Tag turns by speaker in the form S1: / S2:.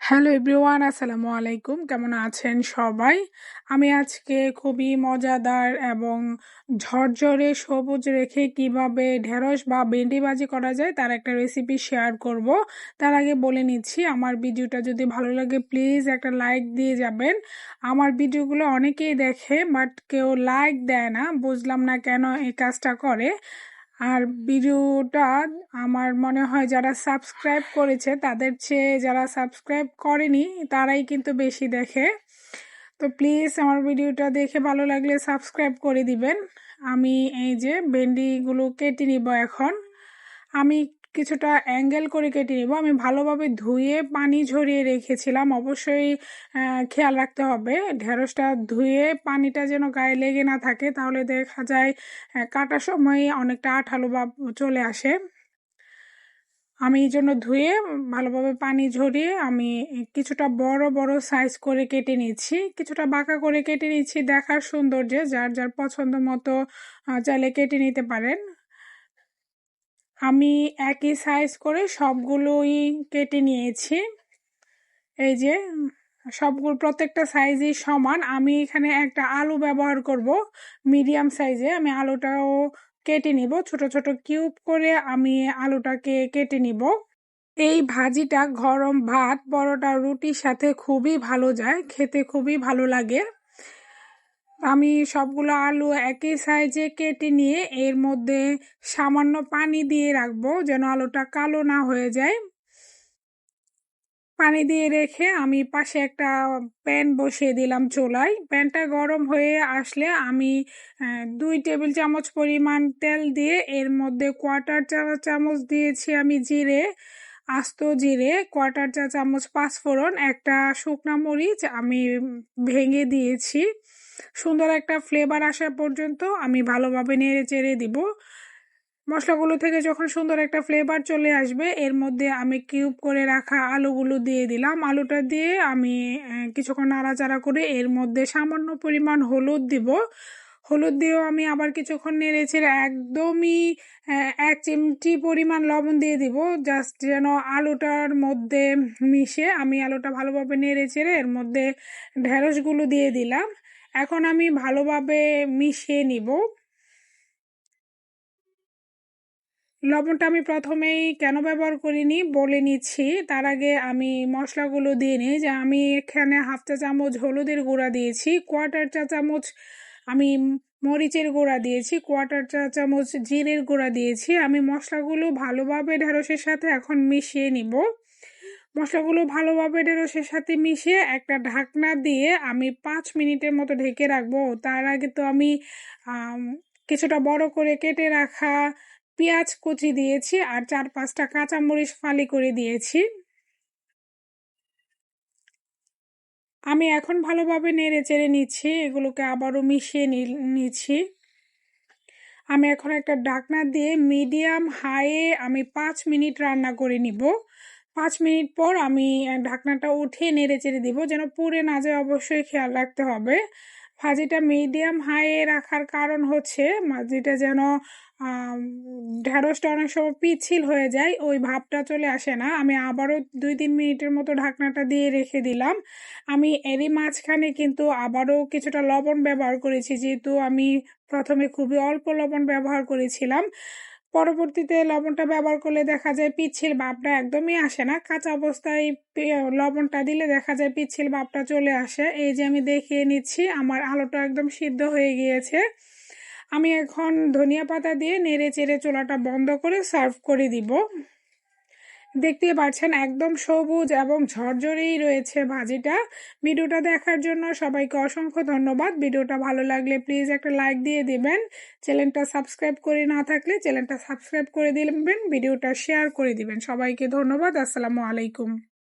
S1: Hello everyone, আসসালামু আলাইকুম। কেমন আছেন সবাই? আমি আজকে খুবই মজাদার এবং ঝরঝরে সবুজ রেখে কিভাবে ঢেঁড়স বা ভেন্ডি ভাজি করা যায় তার একটা রেসিপি শেয়ার করব। তার আগে বলে নিচ্ছি, আমার ভিডিওটা যদি ভালো লাগে প্লিজ একটা লাইক দিয়ে যাবেন। আমার ভিডিওগুলো অনেকেই দেখে বাট কেউ লাইক দেয় না, বুঝলাম না কেন এই কাজটা করে। আর ভিডিওটা আমার মনে হয় যারা সাবস্ক্রাইব করেছে তাদের চেয়ে যারা সাবস্ক্রাইব করেনি তারাই কিন্তু বেশি দেখে। তো প্লিজ আমার ভিডিওটা দেখে ভালো লাগলে সাবস্ক্রাইব করে দিবেন। আমি এই যে ভেন্ডিগুলো কেটে নিব। এখন আমি কিছুটা অ্যাঙ্গেল করে কেটে নিব। আমি ভালোভাবে ধুয়ে পানি ঝরিয়ে রেখেছিলাম। অবশ্যই খেয়াল রাখতে হবে ঢেঁড়সটা ধুয়ে পানিটা যেন গায়ে লেগে না থাকে, তাহলে দেখা যায় কাটার সময় অনেকটা আঠালো ভাব চলে আসে। আমি এই জন্য ধুয়ে ভালোভাবে পানি ঝরিয়ে আমি কিছুটা বড় বড় সাইজ করে কেটে নিচ্ছি, কিছুটা বাঁকা করে কেটে নিচ্ছি দেখার সৌন্দর্যে। যার যার পছন্দ মতো চাইলে কেটে নিতে পারেন। আমি একই সাইজ করে সবগুলোই কেটে নিয়েছি। এই যে সবগুলো প্রত্যেকটা সাইজই সমান। আমি এখানে একটা আলু ব্যবহার করব মিডিয়াম সাইজে। আমি আলুটাও কেটে নিব, ছোট ছোট কিউব করে আমি আলুটাকে কেটে নিব। এই ভাজিটা গরম ভাত, পরোটা, রুটির সাথে খুবই ভালো যায়, খেতে খুবই ভালো লাগে। আমি সবগুলো আলু একই সাইজে কেটে নিয়ে এর মধ্যে সামান্য পানি দিয়ে রাখবো যেন আলুটা কালো না হয়ে যায়। পানি দিয়ে রেখে আমি পাশে একটা প্যান বসিয়ে দিলাম চুলায়। প্যানটা গরম হয়ে আসলে আমি 2 টেবিল চামচ পরিমাণ তেল দিয়ে এর মধ্যে কোয়ার্টার চা চামচ দিয়েছি আমি জিরে, আস্ত জিরে, কোয়ার্টার চা চামচ পাঁচফোড়ন, একটা শুকনা মরিচ আমি ভেঙে দিয়েছি। সুন্দর একটা ফ্লেভার আসা পর্যন্ত আমি ভালোভাবে নেড়ে চেড়ে দিব। মশলাগুলো থেকে যখন সুন্দর একটা ফ্লেভার চলে আসবে এর মধ্যে আমি কিউব করে রাখা আলুগুলো দিয়ে দিলাম। আলুটা দিয়ে আমি কিছুক্ষণ নাড়াচাড়া করে এর মধ্যে সামান্য পরিমাণ হলুদ দিব। হলুদ দিয়েও আমি আবার কিছুক্ষণ নেড়ে চেড়ে একদমই 1 চিমটি পরিমাণ লবণ দিয়ে দিব, জাস্ট যেন আলুটার মধ্যে মিশে। আমি আলুটা ভালোভাবে নেড়ে চেড়ে এর মধ্যে ঢেঁড়সগুলো দিয়ে দিলাম। এখন আমি ভালোভাবে মিশিয়ে নিব। লবণটা আমি প্রথমেই কেন ব্যবহার করিনি বলে নিচ্ছি। তার আগে আমি মশলাগুলো দিয়ে নিই। যে আমি এখানে ½ চা চামচ হলুদের গুঁড়া দিয়েছি, কোয়ার্টার চা চামচ আমি মরিচের গুঁড়া দিয়েছি, কোয়ার্টার চা চামচ জিরের গুঁড়া দিয়েছি। আমি মশলাগুলো ভালোভাবে ঢেঁড়সের সাথে এখন মিশিয়ে নিব। মশলাগুলো ভালোভাবে ঢেঁড়সের সাথে মিশিয়ে একটা ঢাকনা দিয়ে আমি 5 মিনিটের মতো ঢেকে রাখবো। তার আগে তো আমি কিছুটা বড় করে কেটে রাখা পেঁয়াজ কুচি দিয়েছি আর 4-5টা কাঁচামরিচ ফালি করে দিয়েছি। আমি এখন ভালোভাবে নেড়ে চেড়ে নিচ্ছি, এগুলোকে আবারও মিশিয়ে নিচ্ছি। আমি এখন একটা ঢাকনা দিয়ে মিডিয়াম হাইয়ে আমি 5 মিনিট রান্না করে নিব। 5 মিনিট পর আমি ঢাকনাটা উঠিয়ে নেড়ে চেড়ে দিব যেন পুড়ে না যায়, অবশ্যই খেয়াল রাখতে হবে। ভাজিটা মিডিয়াম হাইয়ে রাখার কারণ হচ্ছে ভাজিটা যেন ঢেঁড়সটা অনেক সময় পিচ্ছিল হয়ে যায়, ওই ভাবটা চলে আসে না। আমি আবারও 2-3 মিনিটের মতো ঢাকনাটা দিয়ে রেখে দিলাম। আমি এরই মাঝখানে কিন্তু আবারও কিছুটা লবণ ব্যবহার করেছি, যেহেতু আমি প্রথমে খুবই অল্প লবণ ব্যবহার করেছিলাম। পরবর্তীতে লবণটা ব্যবহার করলে দেখা যায় পিচ্ছিল ভাবটা একদমই আসে না। কাঁচা অবস্থায় লবণটা দিলে দেখা যায় পিচ্ছিল ভাবটা চলে আসে। এই যে আমি দেখিয়ে নিচ্ছি আমার আলুটা একদম সিদ্ধ হয়ে গিয়েছে। আমি এখন ধনিয়া পাতা দিয়ে নেড়ে চেড়ে চুলাটা বন্ধ করে সার্ভ করে দিব। দেখতে পাচ্ছেন একদম সবুজ এবং ঝরঝরেই রয়েছে ভাজিটা। ভিডিওটা দেখার জন্য সবাইকে অসংখ্য ধন্যবাদ। ভিডিওটা ভালো লাগলে প্লিজ একটা লাইক দিয়ে দিবেন। চ্যানেলটা সাবস্ক্রাইব করে না থাকলে চ্যানেলটা সাবস্ক্রাইব করে দিবেন, ভিডিওটা শেয়ার করে দিবেন। সবাইকে ধন্যবাদ। আসসালামু আলাইকুম।